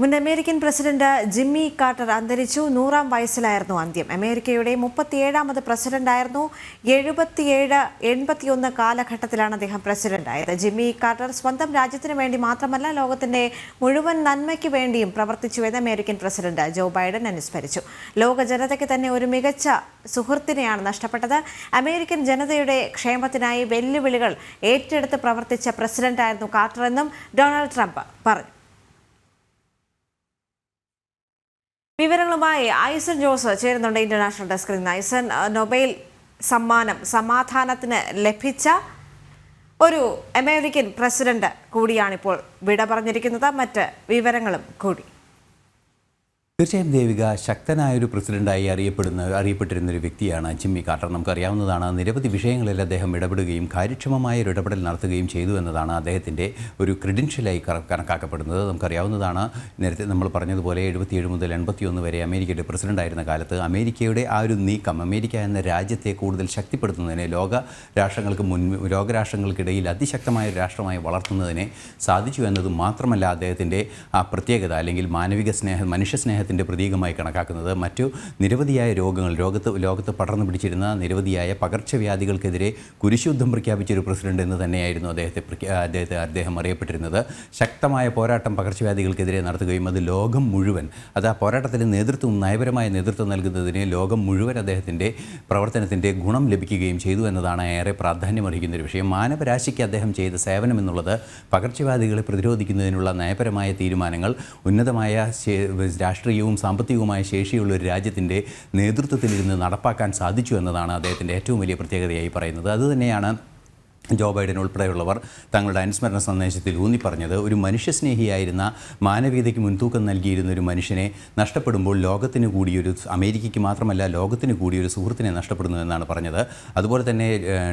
മുൻ American president Jimmy quarter അന്തരിച്ചു. 100-ാം വയസ്സിലായിരുന്നു അന്ത്യം. അമേരിക്കയുടെ 37ാമത് പ്രസിഡന്റായിരുന്നു. 77-81 കാലഘട്ടത്തിലാണ് അദ്ദേഹം പ്രസിഡന്റായത്. ജിമ്മി കാർട്ടർ സ്വന്തം രാജ്യത്തിന് വേണ്ടി മാത്രമല്ല, ലോകത്തിന്റെ മുഴുവൻ നന്മയ്ക്ക് വേണ്ടിയും പ്രവർത്തിച്ചുവെന്ന് അമേരിക്കൻ പ്രസിഡന്റ് ജോ ബൈഡൻ അനുസ്മരിച്ചു. ലോക ജനതയ്ക്ക് തന്നെ ഒരു മികച്ച സുഹൃത്തിനെയാണ് നഷ്ടപ്പെട്ടത്. അമേരിക്കൻ ജനതയുടെ ക്ഷേമത്തിനായി വെല്ലുവിളികൾ ഏറ്റെടുത്ത് പ്രവർത്തിച്ച പ്രസിഡന്റായിരുന്നു കാർട്ടറെന്നും ഡൊണാൾഡ് ട്രംപ് പറഞ്ഞു. വിവരങ്ങളുമായി ഐസൻ ജോസ് ചേരുന്നുണ്ട് ഇന്റർനാഷണൽ ഡെസ്കിൽ നിന്ന്. ഐസൻ, നൊബേൽ സമ്മാനം സമാധാനത്തിന് ലഭിച്ച ഒരു അമേരിക്കൻ പ്രസിഡന്റ് കൂടിയാണിപ്പോൾ വിട പറഞ്ഞിരിക്കുന്നത്. മറ്റ് വിവരങ്ങളും കൂടി. തീർച്ചയായും ദേവിക, ശക്തനായൊരു പ്രസിഡന്റായി അറിയപ്പെട്ടിരുന്നൊരു വ്യക്തിയാണ് ജിമ്മി കാർട്ടർ. നമുക്കറിയാവുന്നതാണ്, നിരവധി വിഷയങ്ങളിൽ അദ്ദേഹം ഇടപെടുകയും കാര്യക്ഷമമായ ഒരു ഇടപെടൽ നടത്തുകയും ചെയ്തു എന്നതാണ് അദ്ദേഹത്തിൻ്റെ ഒരു ക്രെഡൻഷ്യലായി കണക്കാക്കപ്പെടുന്നത്. നമുക്കറിയാവുന്നതാണ്, നേരത്തെ നമ്മൾ പറഞ്ഞതുപോലെ 77 മുതൽ 81 വരെ അമേരിക്കയുടെ പ്രസിഡന്റായിരുന്ന കാലത്ത് അമേരിക്കയുടെ ആ ഒരു നീക്കം അമേരിക്ക എന്ന രാജ്യത്തെ കൂടുതൽ ശക്തിപ്പെടുത്തുന്നതിന്, ലോകരാഷ്ട്രങ്ങൾക്കിടയിൽ അതിശക്തമായ ഒരു രാഷ്ട്രമായി വളർത്തുന്നതിനെ സാധിച്ചു എന്നത് മാത്രമല്ല അദ്ദേഹത്തിൻ്റെ ആ പ്രത്യേകത, അല്ലെങ്കിൽ മനുഷ്യസ്നേഹത്തിൻ്റെ പ്രതീകമായി കണക്കാക്കുന്നത്. മറ്റു നിരവധിയായ ലോകത്ത് പടർന്നു പിടിച്ചിരുന്ന നിരവധിയായ പകർച്ചവ്യാധികൾക്കെതിരെ കുരിശുദ്ധം പ്രഖ്യാപിച്ചൊരു പ്രസിഡന്റ് എന്ന് തന്നെയായിരുന്നു അദ്ദേഹം അറിയപ്പെട്ടിരുന്നത്. ശക്തമായ പോരാട്ടം പകർച്ചവ്യാധികൾക്കെതിരെ നടത്തുകയും അത് ലോകം മുഴുവൻ, അത് ആ പോരാട്ടത്തിന് നയപരമായ നേതൃത്വം നൽകുന്നതിന് ലോകം മുഴുവൻ അദ്ദേഹത്തിൻ്റെ പ്രവർത്തനത്തിൻ്റെ ഗുണം ലഭിക്കുകയും ചെയ്തു എന്നതാണ് ഏറെ പ്രാധാന്യമർഹിക്കുന്നൊരു വിഷയം. മാനവരാശിക്ക് അദ്ദേഹം ചെയ്ത സേവനം എന്നുള്ളത് പകർച്ചവ്യാധികളെ പ്രതിരോധിക്കുന്നതിനുള്ള നയപരമായ തീരുമാനങ്ങൾ ഉന്നതമായ രാഷ്ട്രീയവും സാമ്പത്തികവുമായ ശേഷിയുള്ള ഒരു രാജ്യത്തിൻ്റെ നേതൃത്വത്തിലിരുന്ന് നടപ്പാക്കാൻ സാധിച്ചു എന്നതാണ് അദ്ദേഹത്തിൻ്റെ ഏറ്റവും വലിയ പ്രത്യേകതയായി പറയുന്നത്. അതുതന്നെയാണ് ജോ ബൈഡൻ ഉൾപ്പെടെയുള്ളവർ തങ്ങളുടെ അനുസ്മരണ സന്ദേശത്തിൽ ഊന്നിപ്പറഞ്ഞത്. ഒരു മനുഷ്യസ്നേഹിയായിരുന്ന, മാനവീയതയ്ക്ക് മുൻതൂക്കം നൽകിയിരുന്ന ഒരു മനുഷ്യനെ നഷ്ടപ്പെടുമ്പോൾ ലോകത്തിന് കൂടിയൊരു, അമേരിക്കയ്ക്ക് മാത്രമല്ല ലോകത്തിന് കൂടിയൊരു സുഹൃത്തിനെ നഷ്ടപ്പെടുന്നു എന്നാണ് പറഞ്ഞത്. അതുപോലെ തന്നെ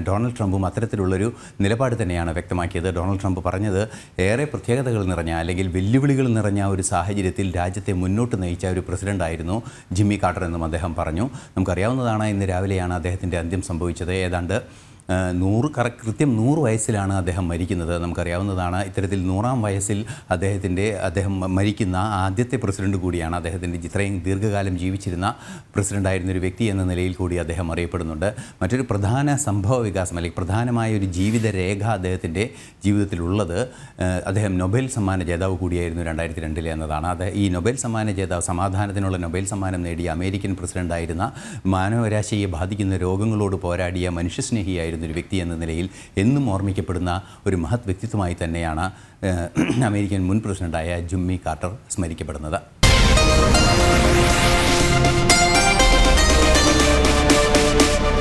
ഡൊണാൾഡ് ട്രംപും അത്തരത്തിലുള്ളൊരു നിലപാട് തന്നെയാണ് വ്യക്തമാക്കിയത്. ഡൊണാൾഡ് ട്രംപ് പറഞ്ഞത്, ഏറെ പ്രത്യേകതകൾ നിറഞ്ഞ അല്ലെങ്കിൽ വെല്ലുവിളികൾ നിറഞ്ഞ ഒരു സാഹചര്യത്തിൽ രാജ്യത്തെ മുന്നോട്ട് നയിച്ച ഒരു പ്രസിഡന്റായിരുന്നു ജിമ്മി കാർട്ടർ എന്നും അദ്ദേഹം പറഞ്ഞു. നമുക്കറിയാവുന്നതാണ്, ഇന്ന് രാവിലെയാണ് അദ്ദേഹത്തിൻ്റെ അന്ത്യം സംഭവിച്ചത്. ഏതാണ്ട് കൃത്യം 100 വയസ്സിലാണ് അദ്ദേഹം മരിക്കുന്നത്. നമുക്കറിയാവുന്നതാണ്, ഇത്തരത്തിൽ 100-ാം വയസ്സിൽ അദ്ദേഹം മരിക്കുന്ന ആദ്യത്തെ പ്രസിഡന്റ് കൂടിയാണ്. അദ്ദേഹത്തിൻ്റെ ഇത്രയും ദീർഘകാലം ജീവിച്ചിരുന്ന പ്രസിഡൻ്റായിരുന്നൊരു വ്യക്തി എന്ന നിലയിൽ കൂടി അദ്ദേഹം അറിയപ്പെടുന്നുണ്ട്. മറ്റൊരു പ്രധാന സംഭവ വികാസം, അല്ലെങ്കിൽ പ്രധാനമായ ഒരു ജീവിതരേഖ അദ്ദേഹത്തിൻ്റെ ജീവിതത്തിലുള്ളത്, അദ്ദേഹം നൊബേൽ സമ്മാന ജേതാവ് കൂടിയായിരുന്നു 2002 എന്നതാണ്. ഈ നൊബേൽ സമ്മാന ജേതാവ്, സമാധാനത്തിനുള്ള നൊബേൽ സമ്മാനം നേടിയ അമേരിക്കൻ പ്രസിഡൻ്റായിരുന്ന, മാനവരാശിയെ ബാധിക്കുന്ന രോഗങ്ങളോട് പോരാടിയ മനുഷ്യസ്നേഹിയായിരുന്നു ഒരു വ്യക്തി എന്ന നിലയിൽ എന്നും ഓർമ്മിക്കപ്പെടുന്ന ഒരു മഹത് വ്യക്തിത്വമായി തന്നെയാണ് അമേരിക്കൻ മുൻ പ്രസിഡന്റായ ജിമ്മി കാർട്ടർ സ്മരിക്കപ്പെടുന്നത്.